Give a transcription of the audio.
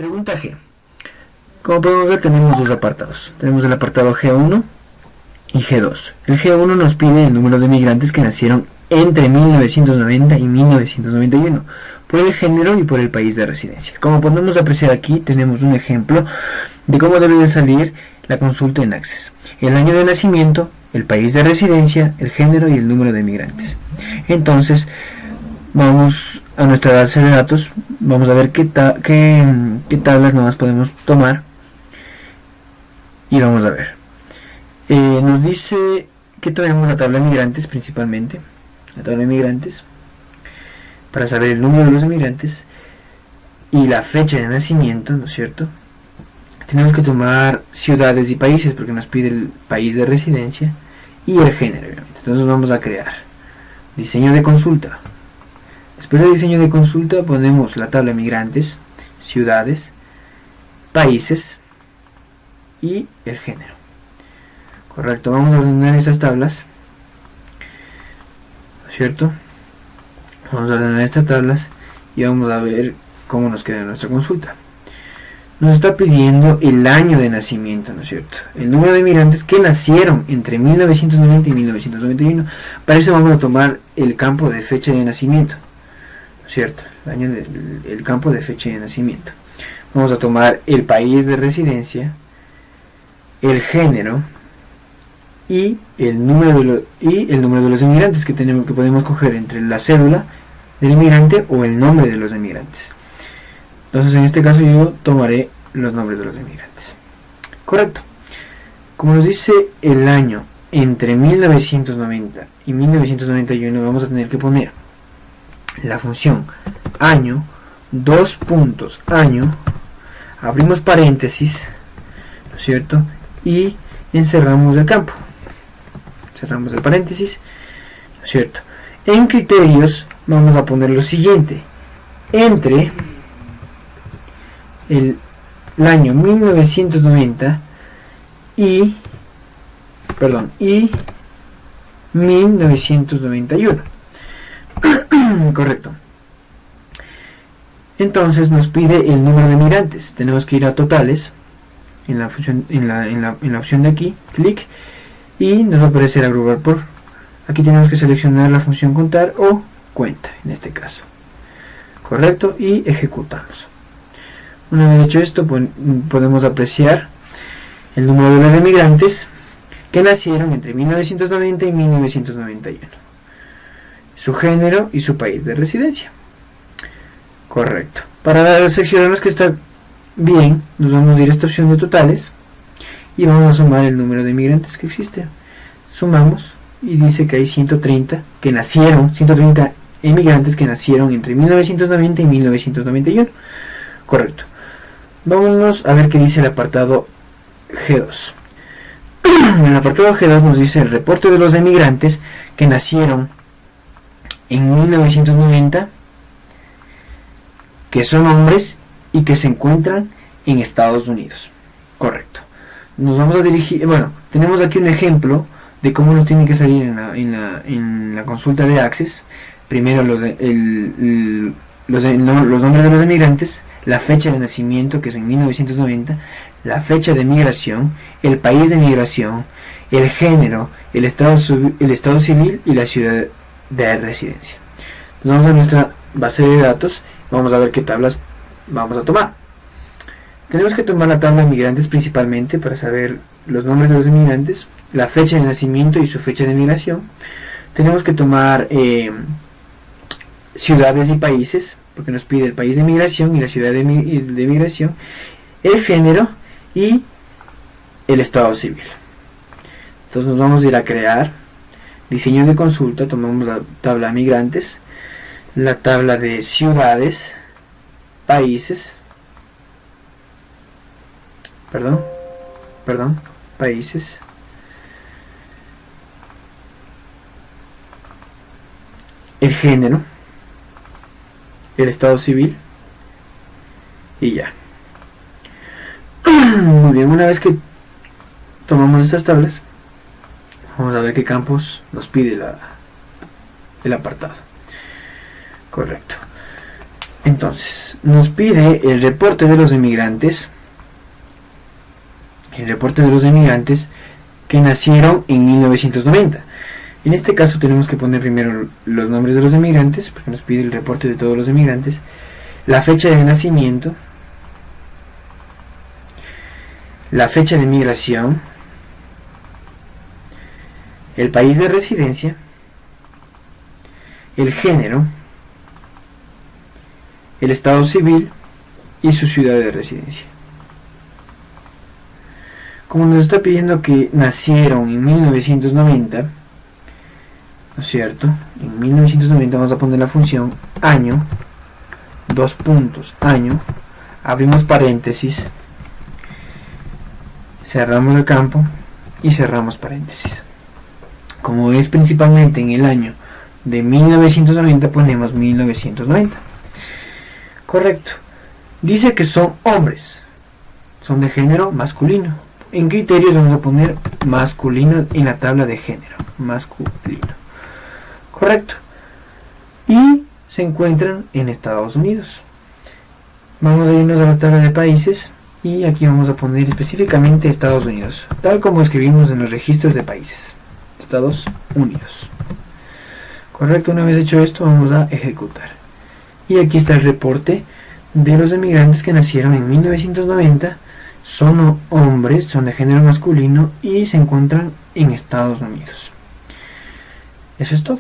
Pregunta G. Como podemos ver, tenemos dos apartados. Tenemos el apartado G1 y G2. El G1 nos pide el número de migrantes que nacieron entre 1990 y 1991, por el género y por el país de residencia. Como podemos apreciar aquí, tenemos un ejemplo de cómo debe de salir la consulta en Access. El año de nacimiento, el país de residencia, el género y el número de migrantes. Entonces, vamos a nuestra base de datos, vamos a ver qué tablas nuevas podemos tomar y vamos a ver. Nos dice que tomemos la tabla de migrantes principalmente, la tabla de migrantes, para saber el número de los emigrantes y la fecha de nacimiento, ¿no es cierto? Tenemos que tomar ciudades y países porque nos pide el país de residencia y el género, obviamente. Entonces vamos a crear diseño de consulta. Después de diseño de consulta ponemos la tabla de migrantes, ciudades, países y el género. Correcto, vamos a ordenar esas tablas, ¿no es cierto? Vamos a ordenar estas tablas y vamos a ver cómo nos queda nuestra consulta. Nos está pidiendo el año de nacimiento, ¿no es cierto? El número de migrantes que nacieron entre 1990 y 1991. Para eso vamos a tomar el campo de fecha de nacimiento, ¿no es cierto? El campo de fecha de nacimiento. Vamos a tomar el país de residencia, el género y el número de los emigrantes que podemos coger entre la cédula del emigrante o el nombre de los emigrantes. Entonces en este caso yo tomaré los nombres de los emigrantes. Correcto. Como nos dice el año entre 1990 y 1991, vamos a tener que poner la función año, dos puntos, año, abrimos paréntesis, ¿no es cierto? Y encerramos el campo. Cerramos el paréntesis, ¿no es cierto? En criterios vamos a poner lo siguiente: entre el año 1990 y 1991. Correcto. Entonces nos pide el número de migrantes. Tenemos que ir a totales en la función, en la opción de aquí, clic, y nos va a aparecer agrupar por. Aquí tenemos que seleccionar la función contar o cuenta en este caso. Correcto, y ejecutamos. Una vez hecho esto, podemos apreciar el número de los emigrantes que nacieron entre 1990 y 1991, su género y su país de residencia. Correcto. Para seccionarnos que está bien, nos vamos a ir a esta opción de totales y vamos a sumar el número de emigrantes que existe. Sumamos y dice que hay 130 emigrantes que nacieron entre 1990 y 1991. Correcto. Vámonos a ver qué dice el apartado G2. En el apartado G2 nos dice el reporte de los emigrantes que nacieron en 1990, que son hombres y que se encuentran en Estados Unidos. Correcto. Nos vamos a dirigir, tenemos aquí un ejemplo de cómo nos tiene que salir en la consulta de Access. Primero los nombres de los emigrantes, la fecha de nacimiento, que es en 1990, la fecha de migración, el país de migración, el género, el estado civil y la ciudad de residencia. Entonces vamos a nuestra base de datos, vamos a ver qué tablas vamos a tomar. Tenemos que tomar la tabla de migrantes principalmente para saber los nombres de los emigrantes, la fecha de nacimiento y su fecha de migración. Tenemos que tomar ciudades y países, porque nos pide el país de migración y la ciudad de migración, el género y el estado civil. Entonces nos vamos a ir a crear diseño de consulta, tomamos la tabla de migrantes, la tabla de ciudades, países, países, el género, el estado civil y ya. Muy bien, una vez que tomamos estas tablas, vamos a ver qué campos nos pide el apartado. Correcto. Entonces, nos pide el reporte de los emigrantes. El reporte de los emigrantes que nacieron en 1990. En este caso tenemos que poner primero los nombres de los emigrantes, porque nos pide el reporte de todos los emigrantes, la fecha de nacimiento, la fecha de migración, el país de residencia, el género, el estado civil y su ciudad de residencia. Como nos está pidiendo que nacieron en 1990, ¿no es cierto? En 1990 vamos a poner la función año, dos puntos, año, abrimos paréntesis, cerramos el campo y cerramos paréntesis. Como es principalmente en el año de 1990, ponemos 1990. Correcto. Dice que son hombres, son de género masculino. En criterios vamos a poner masculino en la tabla de género, masculino. Correcto. Y se encuentran en Estados Unidos. Vamos a irnos a la tabla de países y aquí vamos a poner específicamente Estados Unidos, tal como escribimos en los registros de países. Estados Unidos. Correcto, una vez hecho esto vamos a ejecutar. Y aquí está el reporte de los emigrantes que nacieron en 1990. Son hombres, son de género masculino y se encuentran en Estados Unidos. Eso es todo.